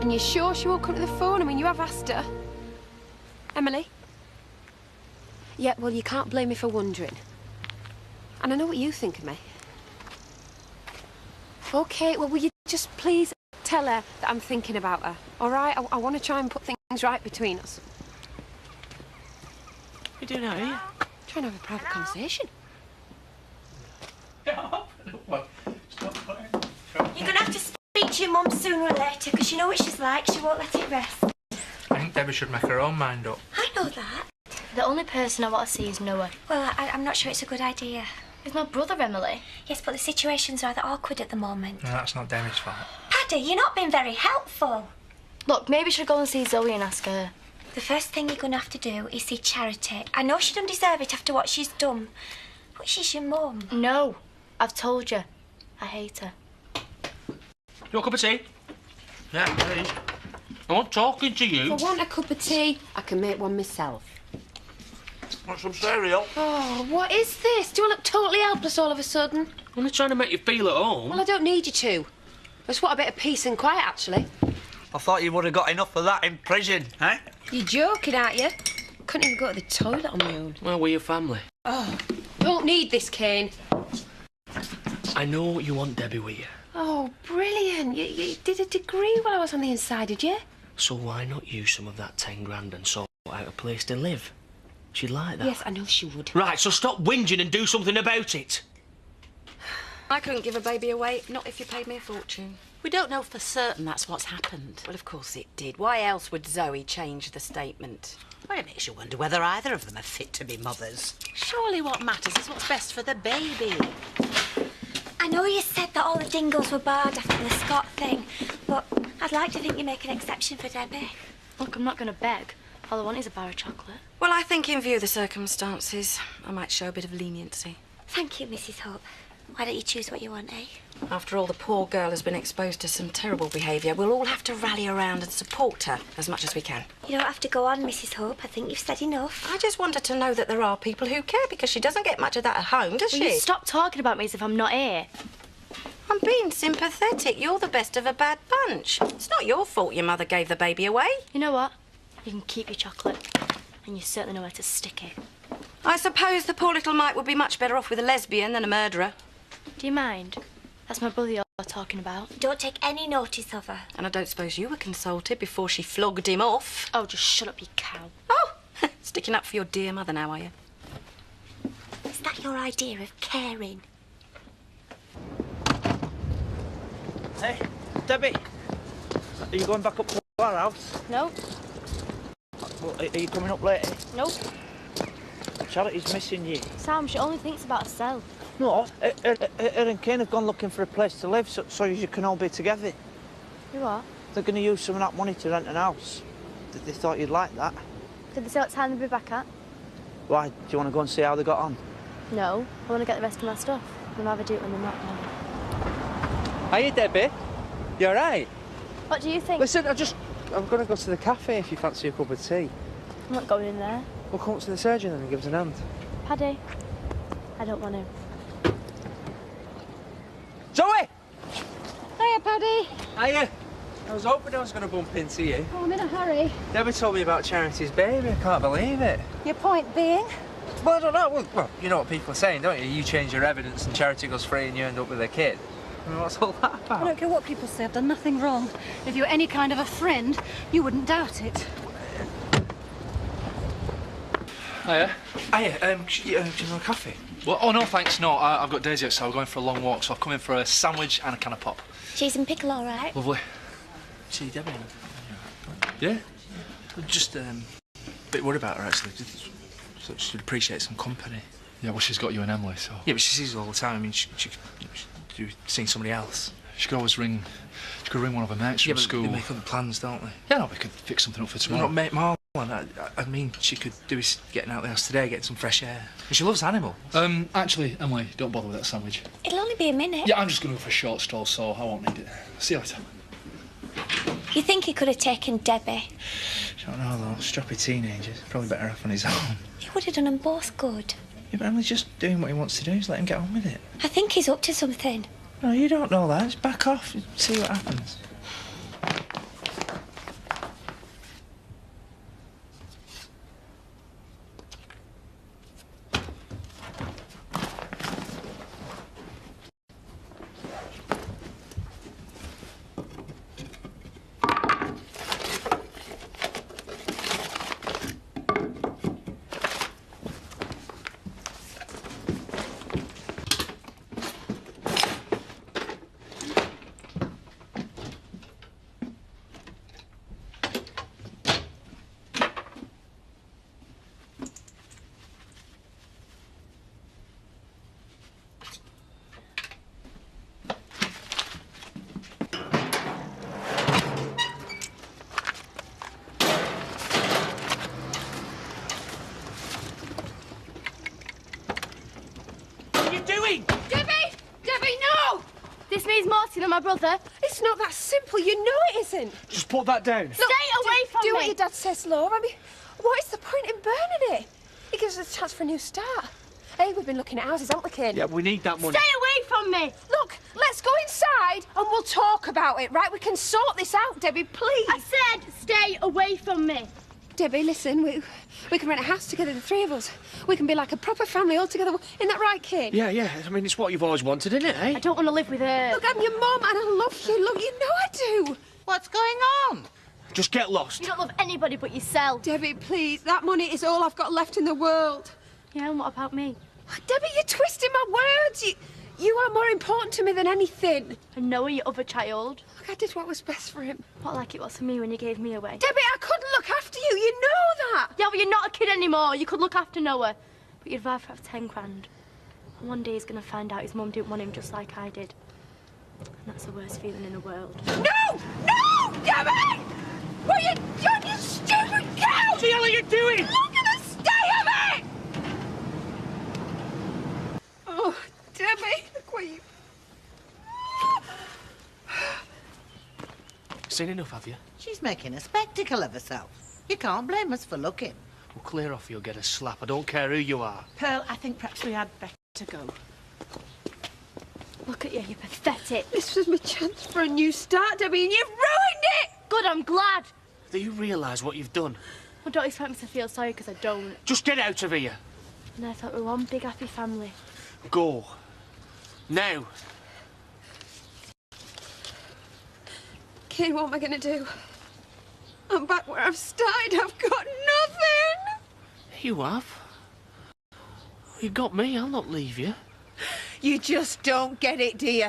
And you're sure she won't come to the phone? I mean, you have asked her. Emily? Yeah, well, you can't blame me for wondering. And I know what you think of me. OK, well, will you just please tell her that I'm thinking about her, all right? I want to try and put things right between us. What are you doing out here? Trying to have a private conversation. You're going to have to speak to your mum sooner or later, because you know what she's like. She won't let it rest. I think Debbie should make her own mind up. I know that. The only person I want to see is Noah. Well, I'm not sure it's a good idea. He's my brother, Emily. Yes, but the situation's rather awkward at the moment. No, that's not Debbie's fault. Paddy, you're not being very helpful. Look, maybe you should go and see Zoe and ask her. The first thing you're going to have to do is see Charity. I know she doesn't deserve it after what she's done, but she's your mum. No, I've told you. I hate her. You want a cup of tea? Yeah, please. I want talking to you. If I want a cup of tea, I can make one myself. Want some cereal? Oh, what is this? Do I look totally helpless all of a sudden? I'm only trying to make you feel at home. Well, I don't need you to. I just want a bit of peace and quiet, actually. I thought you would have got enough of that in prison, eh? You're joking, aren't you? Couldn't even go to the toilet on my own. Well, we're your family. Oh, don't need this, Kane. I know you want Debbie with you. Oh, brilliant. You did a degree while I was on the inside, did you? So why not use some of that 10 grand and sort out a place to live? She'd like that. Yes, I know she would. Right, so stop whinging and do something about it. I couldn't give a baby away, not if you paid me a fortune. We don't know for certain that's what's happened. Well, of course it did. Why else would Zoe change the statement? Well, it makes you wonder whether either of them are fit to be mothers. Surely what matters is what's best for the baby. I know you said that all the Dingles were barred after the Scott thing, but I'd like to think you make an exception for Debbie. Look, I'm not going to beg. All I want is a bar of chocolate. Well, I think in view of the circumstances, I might show a bit of leniency. Thank you, Mrs. Hope. Why don't you choose what you want, eh? After all, the poor girl has been exposed to some terrible behaviour. We'll all have to rally around and support her as much as we can. You don't have to go on, Mrs. Hope. I think you've said enough. I just want her to know that there are people who care, because she doesn't get much of that at home, does Will she? you stop talking about me as if I'm not here? I'm being sympathetic. You're the best of a bad bunch. It's not your fault your mother gave the baby away. You know what? You can keep your chocolate. And you certainly know where to stick it. I suppose the poor little mite would be much better off with a lesbian than a murderer. Do you mind? That's my brother you're talking about. Don't take any notice of her. And I don't suppose you were consulted before she flogged him off. Oh, just shut up, you cow. Oh, sticking up for your dear mother now, are you? Is that your idea of caring? Hey, Debbie, are you going back up to our house? No. Well, are you coming up later? Nope. Charity's missing you. Sam, she only thinks about herself. No, her and Kane have gone looking for a place to live so you can all be together. You are? They're going to use some of that money to rent an house. They thought you'd like that. Did they say what time they'll be back at? Why, do you want to go and see how they got on? No. I want to get the rest of my stuff. They'll rather do it when they're not there. Hiya, Debbie. You all right? What do you think? Listen, I'm going to go to the cafe if you fancy a cup of tea. I'm not going in there. We'll come up to the surgeon and give us an hand. Paddy, I don't want to. Zoe! Hiya, Paddy. Hiya. I was hoping I was going to bump into you. Oh, I'm in a hurry. Debbie told me about Charity's baby. I can't believe it. Your point being? Well, I don't know. Well, you know what people are saying, don't you? You change your evidence and Charity goes free and you end up with a kid. I mean, what's all that about? I don't care what people say. I've done nothing wrong. If you're any kind of a friend, you wouldn't doubt it. Hiya. Hiya, do you know a coffee? Well, oh, no, thanks, no. I've got Daisy outside. We're going for a long walk, so I've come in for a sandwich and a can of pop. Cheese and pickle, all right? Lovely. See Debbie? Yeah? Just a bit worried about her, actually. So she'd appreciate some company. Yeah, well, she's got you and Emily, so... Yeah, but she sees her all the time. I mean, she could do seeing somebody else. She could always ring... She could ring one of her mates from school. They make other plans, don't they? Yeah, no, we could fix something up for tomorrow. Not mate Marlon. I mean, she could do is getting out of the house today, getting some fresh air. And she loves animals. Actually, Emily, don't bother with that sandwich. It'll only be a minute. Yeah, I'm just going to go for a short stroll, so I won't need it. See you later. You think he could have taken Debbie? I don't know, though. Stroppy teenagers. Probably better off on his own. He would have done them both good. Yeah, but Emily's just doing what he wants to do. Just let him get on with it. I think he's up to something. No, you don't know that. Just back off and see what happens. brother. It's not that simple. You know it isn't. Just put that down. Stay away from do me. what your dad says, love. I mean, what is the point in burning it? It gives us a chance for a new start. Hey, we've been looking at houses, haven't we, kid? Yeah, we need that money. Stay away from me. Look, let's go inside and we'll talk about it, right? We can sort this out, Debbie, please. I said stay away from me. Debbie, listen, we can rent a house together, the three of us. We can be like a proper family all together. Isn't that right, kid? Yeah, yeah. I mean, it's what you've always wanted, isn't it, eh? I don't want to live with her. Look, I'm your mum and I love you. Look, you know I do. What's going on? Just get lost. You don't love anybody but yourself. Debbie, please, that money is all I've got left in the world. Yeah, and what about me? Debbie, you're twisting my words. You are more important to me than anything. And Noah, your other child. Look, I did what was best for him. What like it was for me when you gave me away? Debbie, I couldn't look after you. You know that. Yeah, but you're not a kid anymore. You could look after Noah. But you'd rather have 10 grand. And one day he's going to find out his mum didn't want him just like I did. And that's the worst feeling in the world. No! No! Debbie! What you done, you stupid cow! What the hell are you doing? Look at the state of it! Oh, Debbie, look what you... Seen enough, have you? She's making a spectacle of herself. You can't blame us for looking. Well, clear off, you'll get a slap. I don't care who you are. Pearl, I think perhaps we had better go. Look at you, you're pathetic. This was my chance for a new start, Debbie, and you've ruined it! Good, I'm glad. Do you realise what you've done? Well, don't expect me to feel sorry, because I don't. Just get out of here. And I thought we were one big happy family. Go. Now. Kid, what am I going to do? I'm back where I've started. I've got nothing. You have. You got me. I'll not leave you. You just don't get it, do you?